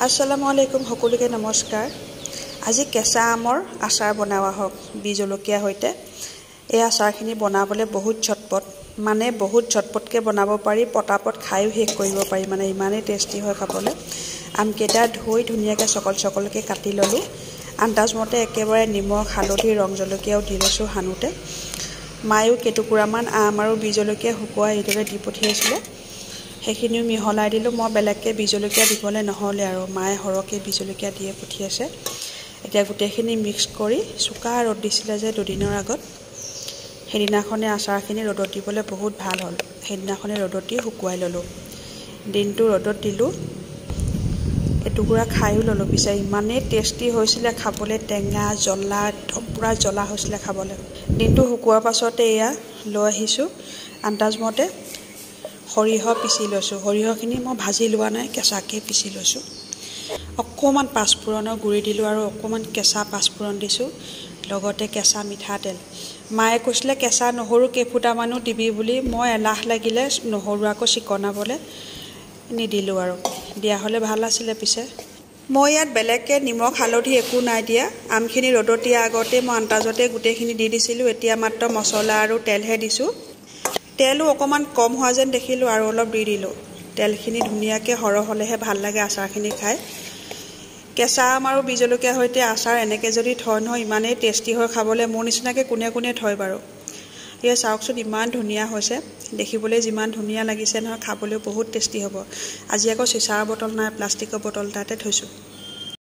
আসসালামু আলাইকুম সকলোকে নমস্কাৰ। আজি কেঁচা আমৰ আচাৰ বনাওয়া হওক বীজ জলকীয়া হৈতে। এই আচাৰখিনি বনাবলৈ বহুত ঝটপটকে বনাব পাৰি, পটাপট খাইও শেষ কৰিব পাৰি, মানে ইমানেই টেষ্টি হয় খাবলৈ। আমকেইটা ধুই ধুনীয়াকৈ চকলকে কাটি ললো। আন্দাজ মতে একেবাৰে নিমখ, হালধি, ৰং জলকীয়াও দি লৈছোঁ সানোতে। মায়েও কেইটুকুৰামান আম আৰু বীজ জলকীয়া শুকুৱাই এইদৰে দি পঠিয়াইছিলে, সেইখিনিও মিহলাই দিলোঁ। মই বেলেগকৈ বীজ জলকীয়া দিবলৈ নহ'লে আৰু মায়ে সৰহকৈ বীজ জলকীয়া দিয়ে পঠিয়াইছে। এতিয়া গোটেইখিনি মিক্স কৰি চোকা ৰ'দ দিছিলে যে দুদিনৰ আগত, সেইদিনাখনে আচাৰখিনি ৰ'দত দিবলৈ বহুত ভাল হ'ল। সেইদিনাখনে ৰ'দত দি শুকুৱাই ল'লোঁ। দিনটো ৰ'দত দিলোঁ। এটুকুৰা খায়ো ল'লোঁ, পিছে ইমানেই টেষ্টি হৈছিলে খাবলৈ, টেঙা জ্বলা একদম পূৰা জ্বলা হৈছিলে খাবলৈ। দিনটো শুকোৱাৰ পাছতে এয়া লৈ আহিছোঁ। আন্দাজমতে সৰিয়হ পিচি লৈছোঁ। সৰিয়হখিনি মই ভাজি লোৱা নাই, কেঁচাকৈ পিচি লৈছোঁ। অকণমান পাঁচফোৰণৰ গুড়ি দিলোঁ আৰু অকণমান কেঁচা পাঁচফোৰণ দিছোঁ, লগতে কেঁচা মিঠাতেল। মায়ে কৈছিলে কেঁচা নহৰু কেইফুটামানো দিবি বুলি, মই এলাহ লাগিলে নহৰু আকৌ চিকনাবলৈ নিদিলোঁ আৰু, দিয়া হ'লে ভাল আছিলে। পিছে মই ইয়াত বেলেগকৈ নিমখ হালধি একো নাই দিয়া। আমখিনি ৰ'দত দিয়া আগতে মই আন্দাজতে গোটেইখিনি দি দিছিলোঁ। এতিয়া মাত্ৰ মছলা আৰু তেলহে দিছোঁ। তেলো অকণমান কম হোৱা যেন দেখিলোঁ আৰু অলপ দি দিলোঁ। তেলখিনি ধুনীয়াকৈ সৰহ হ'লেহে ভাল লাগে আচাৰখিনি খাই। কেঁচা আম আৰু বীজ জলকীয়াৰ সৈতে আচাৰ এনেকৈ যদি থয় নহয়, ইমানেই টেষ্টি হয় খাবলৈ। মোৰ নিচিনাকৈ কোনে থয় বাৰু। এয়া চাওকচোন ইমান ধুনীয়া হৈছে, দেখিবলৈ যিমান ধুনীয়া লাগিছে নহয়, খাবলৈও বহুত টেষ্টি হ'ব। আজি আকৌ চিচাৰ বটল নাই, প্লাষ্টিকৰ বটল এটাতে থৈছোঁ।